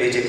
AJK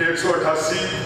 188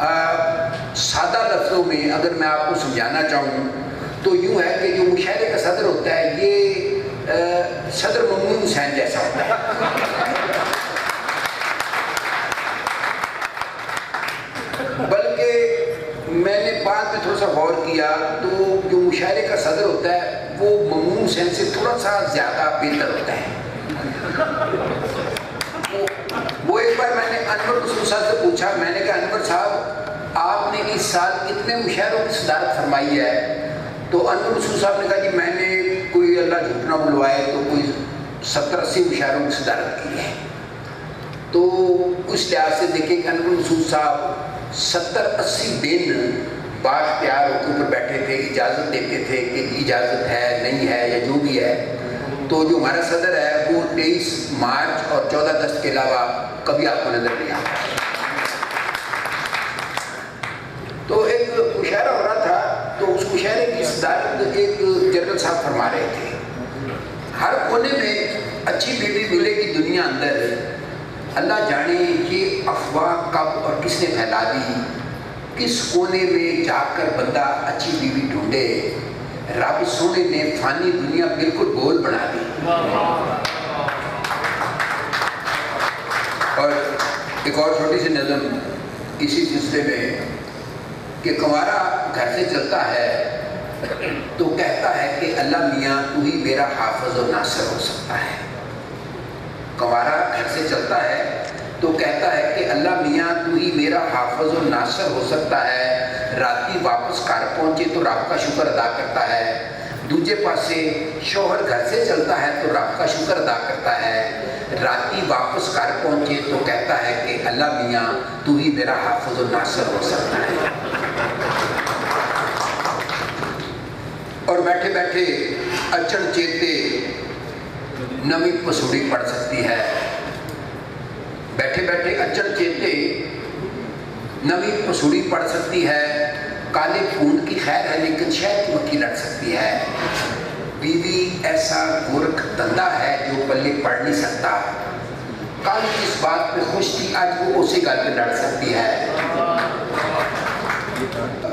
سادہ لفظوں میں اگر میں آپ کو سمجھانا چاہوں تو یوں ہے کہ جو مشاعرے کا صدر ہوتا ہے یہ صدر ممنون حسین جیسا ہوتا ہے، بلکہ میں نے بعد میں تھوڑا سا غور کیا تو جو مشاعرے کا صدر ہوتا ہے وہ ممنون حسین سے تھوڑا سا زیادہ بہتر ہوتا ہے۔ وہ ایک بار میں نے انور رسول صاحب سے پوچھا، میں نے کہا انور صاحب آپ نے اس سال کتنے مشاعروں کی صدارت فرمائی ہے؟ تو انور رسول صاحب نے کہا کہ میں نے کوئی اللہ جھوٹ نہ بلوائے تو کوئی 70-80 مشاعروں کی صدارت کی ہے۔ تو اس لحاظ سے دیکھیں کہ انور رسول صاحب 70-80 دن بااختیار ہو کے اوپر بیٹھے تھے، اجازت دیتے تھے کہ اجازت ہے نہیں ہے یا جو بھی ہے۔ تو جو ہمارا صدر ہے وہ 23 مارچ اور 14 اگست کے علاوہ کبھی آپ کو نظر نہیں آتا۔ تو ایک مشاعرہ ہو رہا تھا تو اس مشاعرے کی صدارت ایک جنرل صاحب فرما رہے تھے۔ ہر کونے میں اچھی بیوی ملے گی دنیا اندر، اللہ جانے یہ افواہ کب اور کس نے پھیلا دی، کس کونے میں جا کر بندہ اچھی بیوی ڈھونڈے، رب سونے نے فانی دنیا بالکل گول بنا دی۔ اور ایک اور چھوٹی سی نظم اسی سلسلے میں کہ کنوارا گھر سے چلتا ہے تو کہتا ہے کہ اللہ میاں تو ہی میرا حافظ و ناصر ہو سکتا ہے۔ کنوارا گھر سے چلتا ہے تو کہتا ہے کہ اللہ میاں تو ہی میرا حافظ و ناصر ہو سکتا ہے، راتی واپس گھر پہنچے تو رب کا شکر ادا کرتا ہے، دوجے پاسے شوہر گھر سے چلتا ہے تو رب کا شکر ادا کرتا ہے، راتی واپس گھر پہنچے تو کہتا ہے کہ اللہ میاں تو ہی میرا حافظ و ناصر ہو سکتا ہے۔ اور بیٹھے بیٹھے اچڑ چیتے نویں پسوڑی پڑ سکتی ہے، بیٹھے بیٹھے اچڑ چیتے نویں پسوڑی پڑ سکتی ہے، کالے خون کی خیر ہے لیکن شہد کی مکھی لڑ سکتی ہے، بیوی ایسا گورکھ دھندا ہے جو پلے پڑ نہیں سکتا، کل اس بات پہ خوش تھی آج وہ اسی گل پہ لڑ سکتی ہے۔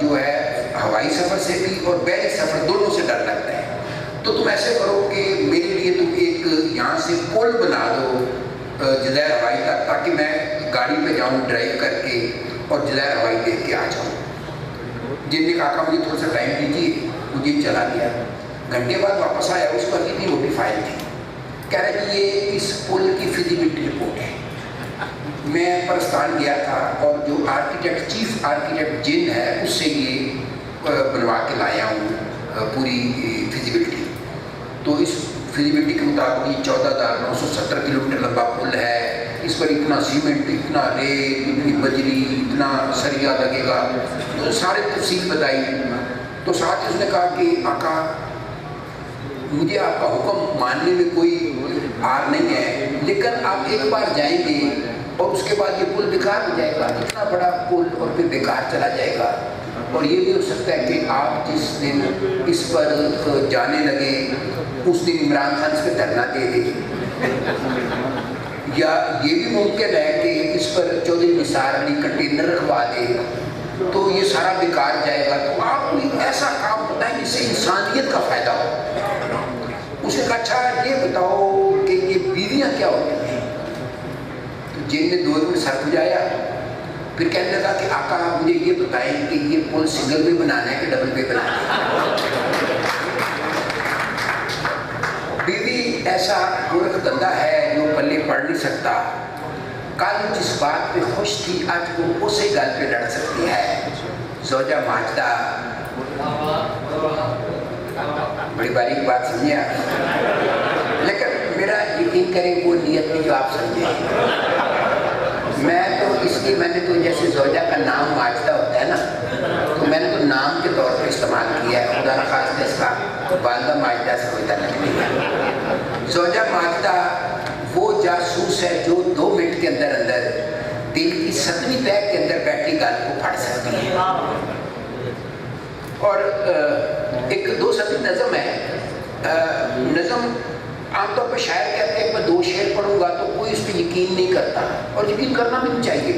جو ہے ہوائی سفر سے بھی اور بحری سفر دونوں سے ڈر لگتا ہے، تو تم ایسے کرو کہ میرے لیے تم ایک یہاں سے پل بنا دو جزائر ہوائی تک، تاکہ میں گاڑی پہ جاؤں ڈرائیو کر کے اور جزائر ہوائی دیکھ کے آ جاؤں۔ جن نے کہا مجھے تھوڑا سا ٹائم دیجیے، مجھے چلا گیا، گھنٹے بعد واپس آیا، اس پر اتنی موٹی فائل تھی، کہہ رہے کہ یہ اس پل کی فیزیبلٹی رپورٹ ہے۔ میں پرستان گیا تھا اور جو آرکیٹیکٹ چیف آرکیٹیکٹ جن ہے اس سے یہ بنوا کے لایا ہوں پوری فیزیبلٹی، تو اس فیزیبلٹی کے مطابق یہ 14,970 کلومیٹر لمبا پل ہے، اس پر اتنا سیمنٹ، اتنا ریت، اتنی بجری، اتنا سریا لگے گا، تو سارے تفصیل بتائی۔ تو ساتھ ہی اس نے کہا کہ آقا مجھے آپ کا حکم ماننے میں کوئی آر نہیں ہے، لیکن آپ ایک بار جائیں گے اور اس کے بعد یہ پل بیکار ہو جائے گا، اتنا بڑا پل اور پھر بیکار چلا جائے گا، اور یہ بھی ہو سکتا ہے کہ آپ جس دن اس پر جانے لگے اس دن عمران خان اس پہ دھرنا دے دے، یا یہ بھی ممکن ہے کہ اس پر چودھری نثار علی کنٹینر رکھوا دے تو یہ سارا بیکار جائے گا، تو آپ کوئی ایسا کام بتائیں جس سے انسانیت کا فائدہ ہو۔ اس نے کہا اچھا یہ بتاؤ کہ یہ بیویاں کیا ہوتی ہیں؟ تو جن نے 2 منٹ سر کھجایا، پھر کہنے لگا کہ آقا مجھے یہ بتائیں کہ یہ پل سنگل پہ بنانا ہے کہ ڈبل پہ بنانا ہے؟ بیوی ایسا گورکھ دھندا ہے جو پلے پڑ نہیں سکتا، کل جس بات پہ خوش تھی آج وہ اسی گل پہ لڑ سکتی ہے۔ زوجہ ماجدہ، بڑی باریک بات سمجھے آپ، لیکن میرا یقین کریں وہ نیت نہیں جو آپ سمجھیں۔ میں تو اس کی میں نے تو جیسے زوجہ کا نام ماجدہ ہوتا ہے نا، تو میں نے تو نام کے طور پہ استعمال کیا ہے، خدا نخواستہ اس کا والدہ ماجدہ سے کوئی تعلق نہیں ہے۔ زوجہ ماجدہ وہ جاسوس ہے جو 2 منٹ کے اندر اندر دل کی 7ویں تہہ کے اندر بیٹھی گل کو پھاڑ سکتی ہے۔ اور ایک 2 سطری نظم ہے، نظم عام طور پہ شاعر کہتے ہیں کہ میں 2 شعر پڑھوں گا تو کوئی اس پہ یقین نہیں کرتا، اور یقین کرنا بھی نہیں چاہیے۔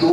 2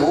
2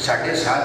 7:30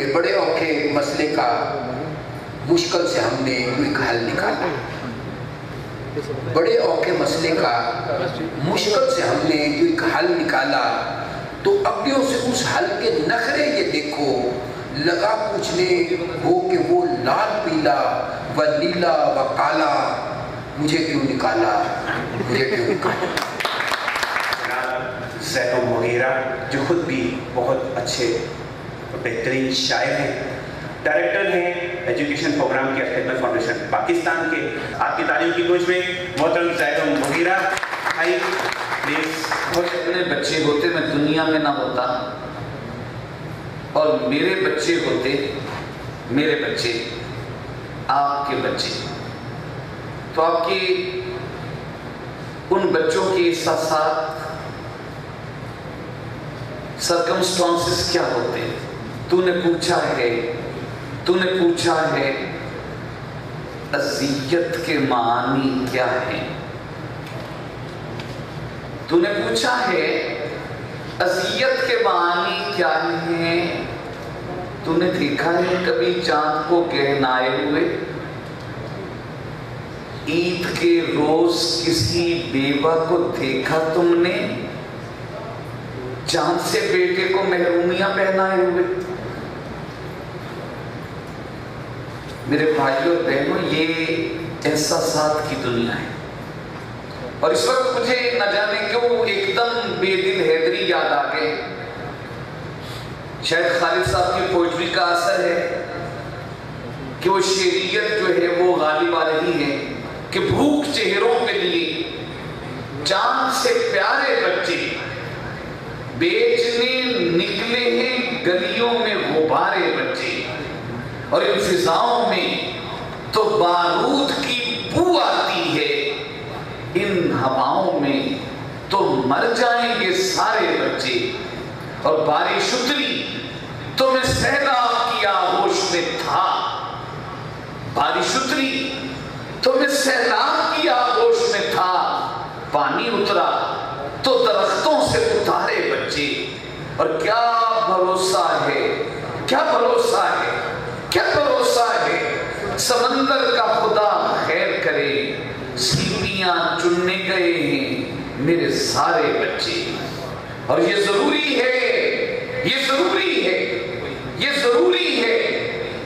کہ بڑے اوکھے مسئلے کا مشکل سے ہم نے ایک حل نکالا، بڑے اوکھے مسئلے کا مشکل سے ہم نے جو ایک حل نکالا، تو اپنیوں سے اس حل کے نخرے یہ دیکھو، لگا پوچھنے ہو کہ وہ لال پیلا و نیلا و کالا مجھے کیوں نکالا، مجھے کیوں نکالا۔ زیتون مغیرہ جو خود بھی بہت اچھے بہترین شاعر ہیں، ڈائریکٹر ہیں ایجوکیشن پروگرام کے خدمت فاؤنڈیشن پاکستان کے، آپ کی تعلیم کی گوش میں محترم زیتون مغیرہ بھائی پلیز۔ اپنے بچے ہوتے میں دنیا میں نہ ہوتا، اور میرے بچے ہوتے، میرے بچے آپ کے بچے، تو آپ کی ان بچوں کے احساسات سرکمسٹانسز کیا ہوتے ہیں؟ تو نے پوچھا ہے اذیت کے معنی کیا ہیں؟ تو نے پوچھا ہے اذیت کے معنی کیا ہیں؟ تو نے دیکھا ہے کبھی چاند کو گہنائے ہوئے؟ عید کے روز کسی بیوہ کو دیکھا تم نے چاند سے بیٹے کو محرومیاں پہنائے ہوئے؟ میرے بھائیوں اور بہنوں، یہ احساسات کی دنیا ہے، اور اس وقت مجھے نہ جانے کیوں ایک دم بے دل حیدری یاد آ گئے۔ شاید خالد صاحب کی پوئٹری کا اثر ہے کہ وہ شعریت جو ہے وہ غالب آ رہی ہے کہ بھوک چہروں کے لیے چاند سے پیارے بچے بیچنے نکلے ہیں گلیوں میں غبارے بچے، اور ان فضاؤں میں تو بارود کی بو آتی ہے، ان ہواؤں میں تو مر جائیں گے سارے بچے، اور بارش اتری تو میں سیلاب کی آغوش میں تھا، بارش اتری تو میں سیلاب کی آغوش میں تھا، پانی اترا تو درختوں سے اتارے بچے، اور کیا بھروسہ ہے، کیا بھروسہ ہے، کیا بھروسہ ہے، سمندر کا خدا خیر کرے، سیپیاں چننے گئے ہیں میرے سارے بچے، اور یہ ضروری ہے، یہ ضروری ہے، یہ ضروری ہے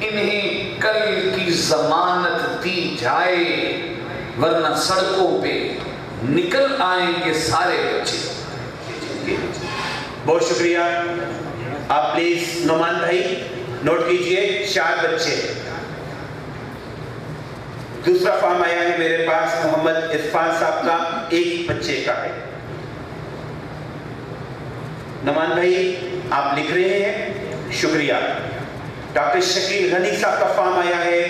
انہیں کل کی ضمانت دی جائے، ورنہ سڑکوں پہ نکل آئیں گے سارے بچے۔ بہت شکریہ، آپ پلیز نعمان بھائی نوٹ کیجئے 4 بچے۔ دوسرا فارم آیا ہے میرے پاس محمد عرفان صاحب کا 1 بچے کا ہے۔ نعمان بھائی آپ لکھ رہے ہیں، شکریہ۔ ڈاکٹر شکیل غنی صاحب کا فارم آیا ہے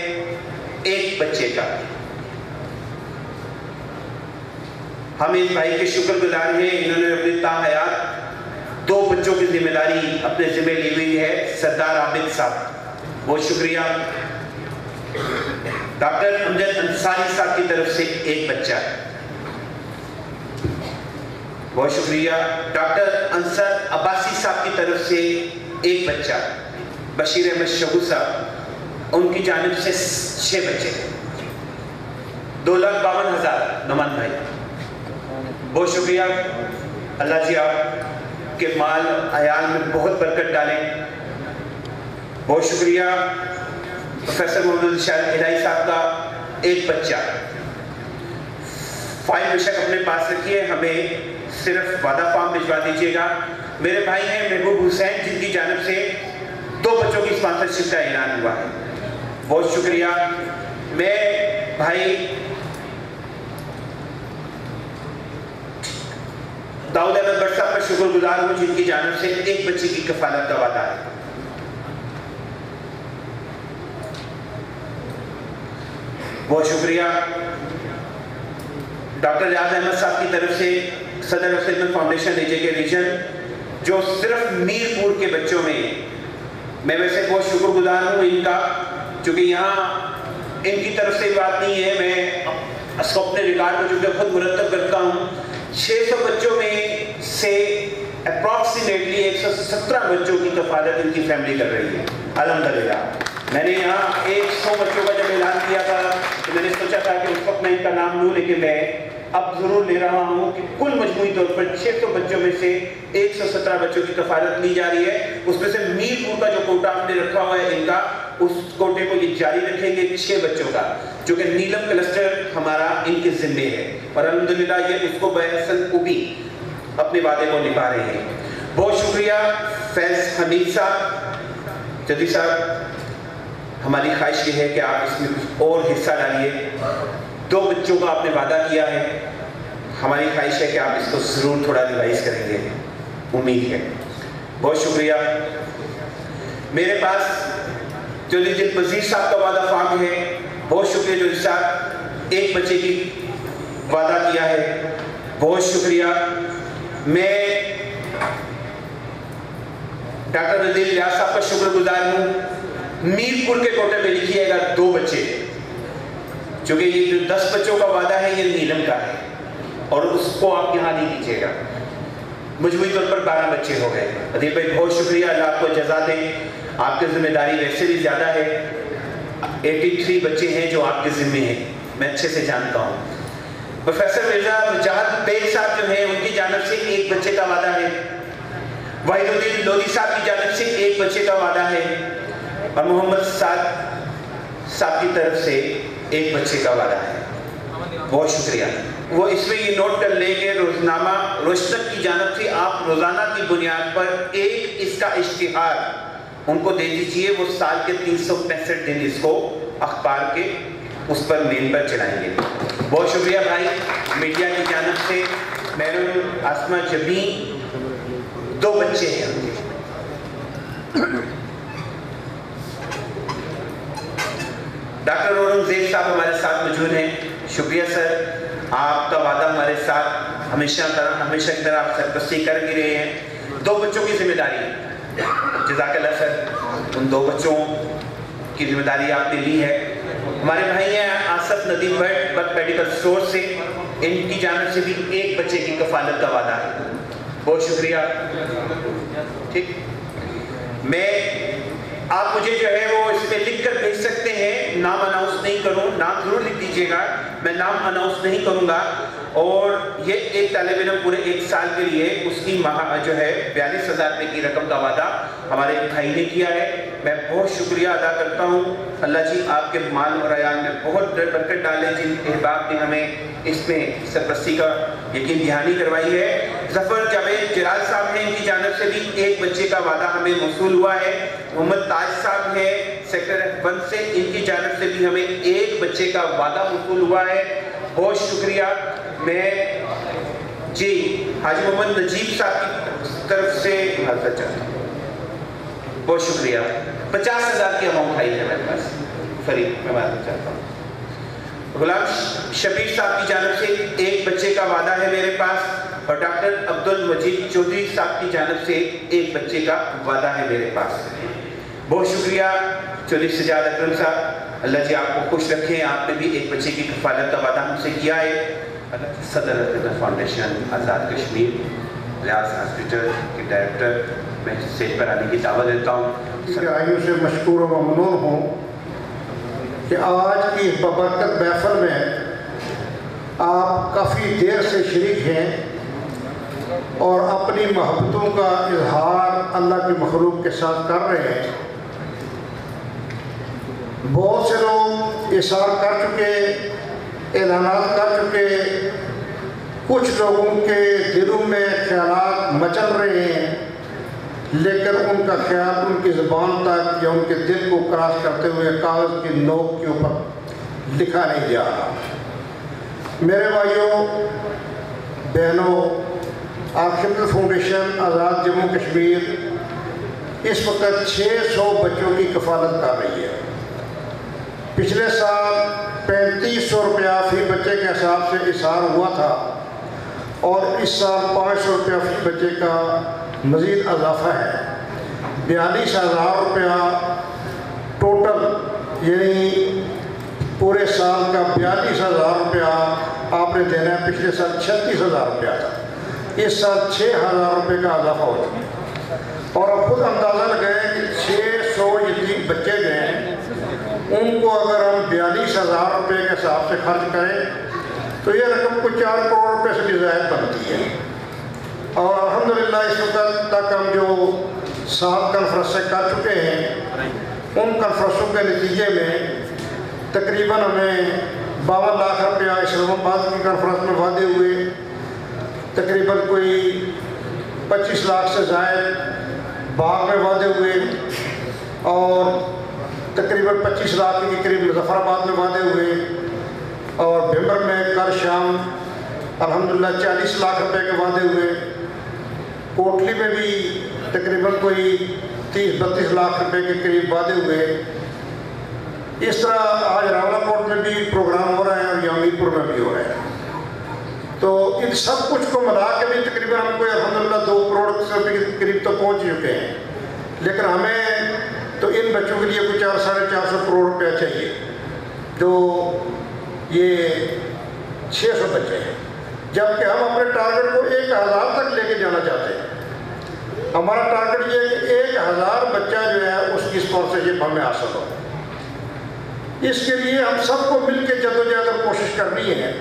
1 بچے کا۔ ہم اس بھائی کے شکر گزار ہیں، انہوں نے اپنی تاحیات 2 بچوں کی ذمہ داری اپنے ذمہ لی ہوئی ہے، سردار عابد صاحب، بہت شکریہ۔ ڈاکٹر امجد انصاری صاحب کی طرف سے 1 بچہ، بہت شکریہ۔ ڈاکٹر انصر عباسی صاحب کی طرف سے 1 بچہ۔ بشیر احمد شہو صاحب، ان کی جانب سے 6 بچے، 2,52,000۔ نعمان بھائی بہت شکریہ، اللہ جی آپ کے مال عیال میں بہت برکت ڈالیں، بہت شکریہ۔ پروفیسر محمد شاہد الہی صاحب کا 1 بچہ۔ فائل بے شک اپنے پاس رکھیے، ہمیں صرف وعدہ فارم بھجوا دیجیے گا۔ میرے بھائی ہیں محبوب حسین، جن کی جانب سے 2 بچوں کی اسپانسرشپ کا اعلان ہوا ہے، بہت شکریہ۔ میں بھائی داؤد احمد بٹ صاحب پر شکر گزار ہوں، جن کی جانب سے 1 بچے کی کفالت کا وعدہ ہے۔ بہت شکریہ۔ ڈاکٹر ریاض احمد صاحب کی طرف سے صدر خدمت فاؤنڈیشن ایجے کے ریجن، جو صرف میر پور کے بچوں میں ویسے بہت شکر گزار ہوں ان کا، چونکہ یہاں ان کی طرف سے بات نہیں ہے، میں اپنے ریکارڈ کو چونکہ خود مرتب کرتا ہوں، 600 بچوں میں سے اپروکسیمیٹلی 117 بچوں کی کفالت ان کی فیملی کر رہی ہے الحمدللہ. میں نے یہاں 100 بچوں کا جب اعلان کیا تھا تو میں نے سوچا تھا کہ اس وقت میں ان کا نام لوں، لیکن میں اب ضرور لے رہا ہوں کہ کل مجموعی طور پر 600 بچوں میں سے 117 بچوں کی کفالت لی جا رہی ہے. اس میں سے میر پور کا جو کوٹا ہم نے رکھا ہوا ہے ان کا، اس کوٹے کو یہ جاری رکھیں گے 6 بچوں کا، جو کہ نیلم کلسٹر ہمارا ان کے ذمے ہے، اور الحمدللہ یہ اس کو بحسن خوبی اپنے وعدے کو نبھا رہے ہیں. بہت شکریہ فیض حمید صاحب. جدید صاحب، ہماری خواہش یہ ہے کہ آپ اس میں کچھ اور حصہ ڈالیے. 2 بچوں کا آپ نے وعدہ کیا ہے، ہماری خواہش ہے کہ آپ اس کو ضرور تھوڑا ریوائز کریں گے، امید ہے. بہت شکریہ. میرے پاس چودھری دلپذیر صاحب کا وعدہ فارم ہے. بہت شکریہ چودھری صاحب، 1 بچے کی وعدہ کیا ہے. بہت شکریہ. میں ڈاکٹر نذیر ریاض صاحب کا شکر گزار ہوں. میر پور کے کوٹے میں لکھیے گا 2 بچے، چونکہ یہ جو 10 بچوں کا وعدہ ہے یہ نیلم کا ہے، اور اس کو آپ یہاں نہیں لیجیے گا. مجموعی طور پر 12 بچے ہو گئے. عدیل بھائی بہت شکریہ، اللہ آپ کو جزا دے. آپ کی ذمہ داری ویسے بھی زیادہ ہے. 83 بچے ہیں جو آپ کے ذمے ہیں، میں اچھے سے جانتا ہوں. پروفیسر مرزا مجاہد بیگ صاحب جو ہیں ان کی جانب سے 1 بچے کا وعدہ ہے. واحد الدین لودھی صاحب کی جانب سے 1 بچے کا وعدہ ہے، اور محمد سعد صاحب کی طرف سے 1 بچے کا وعدہ ہے. بہت شکریہ. وہ اس میں یہ نوٹ کر لیں کہ روزنامہ روشنک کی جانب سے آپ روزانہ کی بنیاد پر 1 اس کا اشتہار ان کو دے دیجئے. وہ سال کے 365 دن اس کو اخبار کے اس پر میل پر چلائیں گے. بہت شکریہ بھائی. میڈیا کی جانب سے میرم آسمہ جبین 2 بچے ہیں ان کے. ڈاکٹر اورنگزیب صاحب ہمارے ساتھ موجود ہیں. شکریہ سر، آپ کا وعدہ ہمارے ساتھ ہمیشہ کی طرح آپ سرپرستی کر بھی رہے ہیں. 2 بچوں کی ذمہ داری، جزاک اللہ سر. ان 2 بچوں کی ذمہ داری آپ نے لی ہے. ہمارے بھائی ہیں Asif Nadeem but medical store سے، ان کی جانب سے بھی 1 بچے کی کفالت کا وعدہ ہے. بہت شکریہ. ٹھیک، میں آپ مجھے جو ہے وہ اس پہ لکھ کر بھیج سکتے ہیں. نام اناؤنس نہیں کروں، نام ضرور لکھ دیجیے گا، میں نام اناؤنس نہیں کروں گا. اور یہ ایک طالب علم پورے 1 سال کے لیے اس کی جو ہے 42,000 روپے کی رقم کا وعدہ ہمارے بھائی نے کیا ہے. میں بہت شکریہ ادا کرتا ہوں. اللہ جی آپ کے مال اور عیال میں بہت برکت ڈالے. جن احباب نے ہمیں اس میں سرپرستی کا یقین دہانی کروائی ہے. ظفر جاوید جلال صاحب ہیں، ان کی جانب سے بھی 1 بچے کا وعدہ ہمیں موصول ہوا ہے. محمد تاج صاحب ہیں سیکٹر F1 سے، ان کی جانب سے بھی ہمیں 1 بچے کا وعدہ موصول ہوا ہے. بہت شکریہ. میں جی حاجی محمد نجیب صاحب کی طرف سے معذرت چاہتا ہوں. بہت شکریہ. 50,000 کی اماؤنٹ آئی ہے میرے پاس. فرید میں معذرت چاہتا ہوں. غلام شبیر صاحب کی جانب سے 1 بچے کا وعدہ ہے میرے پاس. اور ڈاکٹر عبد المجید چودھری صاحب کی جانب سے 1 بچے کا وعدہ ہے میرے پاس. بہت شکریہ. چودھری سجاد اکرم صاحب، اللہ جی آپ کو خوش رکھیں. آپ نے بھی 1 بچے کی کفالت کا وعدہ ہم سے کیا ہے. صدر فاؤنڈیشن آزاد کشمیر ریاض ہاسپٹل کے ڈائریکٹر، میں اسٹیج پر آنے کی دعوت دیتا ہوں. آئیوں سے مشکور و ممنون ہوں کہ آج کی بابرکت محفل میں آپ کافی دیر سے شریک ہیں اور اپنی محبتوں کا اظہار اللہ کی مخلوق کے ساتھ کر رہے ہیں. بہت سے لوگ اظہار کر چکے، اعلانات کر چکے. کچھ لوگوں کے دلوں میں خیالات مچل رہے ہیں، لیکن ان کا خیال ان کی زبان تک یا ان کے دل کو کراس کرتے ہوئے کاغذ کی نوک کے اوپر لکھا نہیں جا رہا. میرے بھائیوں بہنوں، خدمت فاؤنڈیشن آزاد جموں کشمیر اس وقت 600 بچوں کی کفالت کر رہی ہے. پچھلے سال 3500 روپیہ فی بچے کے حساب سے اظہار ہوا تھا، اور اس سال 500 روپیہ فی بچے کا مزید اضافہ ہے. 42,000 روپیہ ٹوٹل، یعنی پورے سال کا 42,000 روپیہ آپ نے دینا ہے. پچھلے سال 36,000 روپیہ تھا. اس سال 6,000 روپے کا اضافہ ہو چکا ہے، اور اب خود اندازہ لگائیں کہ 600 یتیم بچے جو ہیں ان کو اگر ہم 42,000 روپے کے حساب سے خرچ کریں تو یہ رقم کو 4 کروڑ روپے سے بھی زائد بنتی ہے۔ اور الحمدللہ اس وقت تک ہم جو 7 کانفرنسیں کر چکے ہیں، ان کانفرنسوں کے نتیجے میں تقریباً ہمیں 52 لاکھ روپیہ اسلام آباد کی کانفرنس میں وعدے ہوئے، تقریباً کوئی 25 لاکھ سے زائد باغ میں وعدے ہوئے، اور تقریباً 25 لاکھ کے قریب مظفر آباد میں وعدے ہوئے، اور بھمبر میں کل شام الحمدللہ 40 لاکھ روپے کے وعدے ہوئے، کوٹلی میں بھی تقریباً کوئی 30-32 لاکھ روپے کے قریب وعدے ہوئے۔ اس طرح آج راولہ کوٹ میں بھی پروگرام ہو رہا ہے اور یامیر پور میں بھی ہو رہا ہے، تو ان سب کچھ کو ملا کے بھی تقریباً ہم کو الحمدللہ 2 کروڑ روپے کے قریب تو پہنچ چکے ہیں، لیکن ہمیں تو ان بچوں کے لیے کچھ 400-450 کروڑ روپیہ چاہیے، جو یہ 600 بچے ہیں، جبکہ ہم اپنے ٹارگٹ کو 1,000 تک لے کے جانا چاہتے ہیں۔ ہمارا ٹارگٹ یہ ہے کہ 1,000 بچہ جو ہے اس کی اسپانسرشپ ہمیں حاصل ہو۔ اس کے لیے ہم سب کو مل کے جدوجہد اور کوشش کرنی ہے۔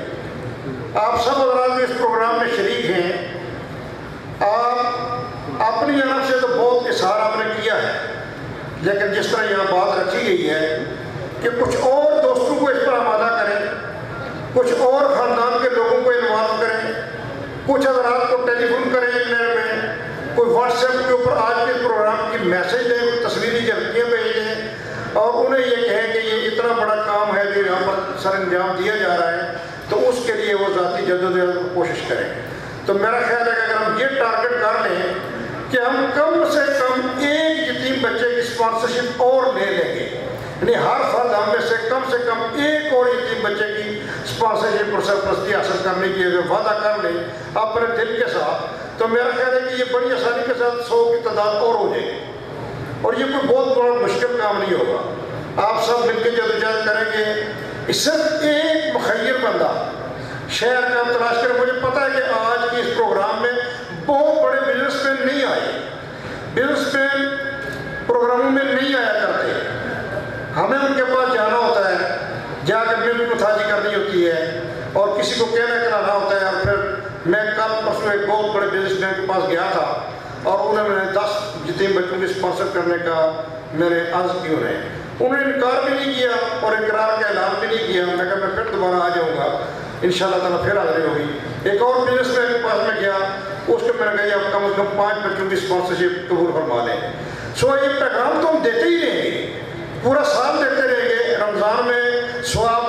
آپ سب حضرات اس پروگرام میں شریک ہیں، آپ اپنی جانب سے تو بہت اظہار آپ نے کیا ہے، لیکن جس طرح یہاں بات رکھی گئی ہے کہ کچھ اور دوستوں کو اس پر آمادہ کریں، کچھ اور خاندان کے لوگوں کو انوالو کریں، کچھ حضرات کو ٹیلی فون کریں انگلینڈ میں، کوئی واٹس ایپ کے اوپر آج کے پروگرام کی میسج دیں، کوئی تصویری جھلکیاں بھیج دیں، اور انہیں یہ کہیں کہ یہ اتنا بڑا کام ہے جو یہاں پر سر انجام دیا جا رہا ہے، تو اس کے لیے وہ ذاتی جدوجہد کو کوشش کریں۔ تو میرا خیال ہے کہ اگر ہم یہ ٹارگٹ کر لیں کہ ہم کم سے کم 1 یتیم بچے کی اسپانسرشپ اور لے لیں گے، یعنی ہر فرد ہم میں سے کم 1 اور یتیم بچے کی اسپانسرشپ اور سرپرستی حاصل کرنے کی اگر وعدہ کر لیں اپنے دل کے ساتھ، تو میرا خیال ہے کہ یہ بڑی آسانی کے ساتھ 100 کی تعداد اور ہو جائے گی، اور یہ کوئی بہت بڑا مشکل کام نہیں ہوگا۔ آپ سب مل کے جدوجہد کریں گے، صرف ایک مخیر بندہ شہر کا ہم تلاش کریں۔ مجھے پتہ ہے کہ آج کے اس پروگرام میں بہت بڑے بزنس مین نہیں آئے، بزنس مین پروگراموں میں نہیں آیا کرتے، ہمیں ان کے پاس جانا ہوتا ہے، جا کے مل متھاجی کرنی ہوتی ہے، اور کسی کو کہنا کرانا ہوتا ہے۔ اور پھر میں کل پرسوں ایک بہت بڑے بزنس مین کے پاس گیا تھا، اور انہیں میں نے 10 یتیم بچوں کی اسپانسر کرنے کا میں نے عرض کی، انہوں نے انکار بھی نہیں کیا اور اقرار کا اعلان بھی نہیں کیا۔ میں کہا میں پھر دوبارہ آ جاؤں گا، انشاءاللہ تعالیٰ پھر حاضری ہوگی۔ ایک اور بزنس مین کے پاس میں گیا، اس کو میں نے کہا آپ کم از کم 5 بچوں کی اسپانسرشپ قبول فرما لیں۔ یہ پیغام تو ہم دیتے ہی رہیں گے، پورا سال دیتے رہیں گے، رمضان میں ثواب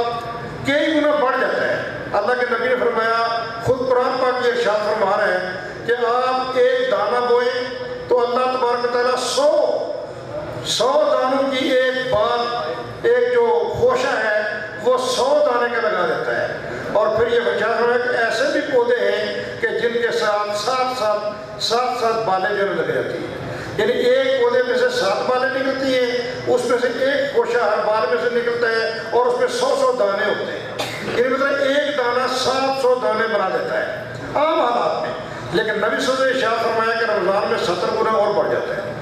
کئی گنا بڑھ جاتا ہے۔ اللہ کے نبی نے فرمایا، خود قرآن پاک یہ ارشاد فرما رہے ہیں کہ آپ 1 دانہ بوئیں تو اللہ تبارک و تعالیٰ 100 دانوں کی ایک بات، ایک جو خوشہ ہے وہ 100 دانے کا لگا دیتا ہے۔ اور پھر یہ ارشاد فرمایا کہ ایسے بھی پودے ہیں کہ جن کے ساتھ 7 بالیں جو لگ جاتی ہیں، یعنی ایک پودے میں سے 7 بالیں نکلتی ہیں، اس میں سے ایک خوشہ ہر بال میں سے نکلتا ہے، اور اس میں 100 دانے ہوتے ہیں، یعنی مطلب ایک دانہ 700 دانے بنا دیتا ہے عام حالات میں۔ لیکن نبی صلی اللہ علیہ وسلم نے ارشاد فرمایا کہ رمضان میں 70 گنا اور بڑھ جاتا ہے،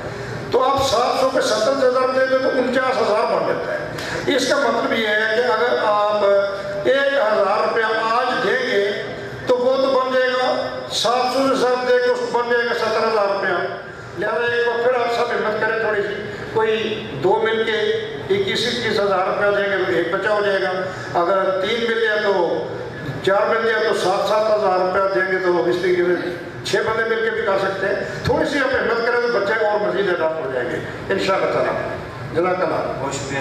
تو آپ 700 پہ 70 سے ضرب دے دیں تو 49,000 بن جاتا ہے۔ اس کا مطلب یہ ہے کہ اگر آپ 1,000 روپیہ آج دیں گے تو وہ تو بن جائے گا 700 سے ضرب دے کے اس کو بن جائے گا 70,000 روپیہ۔ لہٰذا ایک بار پھر آپ سب ہمت کریں تھوڑی سی، کوئی 2 مل کے 21,000 روپیہ دیں گے تو ایک بچہ ہو جائے گا، اگر 3 مل گیا تو 4 مل گیا تو 7,000 روپیہ دیں گے، تو اس طریقے سے 6 بندے مل کے بھی کر سکتے ہیں۔ تھوڑی سی آپ ہمت کریں تو بچے اور مزید اڈاپٹ ہو جائیں گے انشاءاللہ تعالیٰ۔ جزاک اللہ، بہت شکریہ۔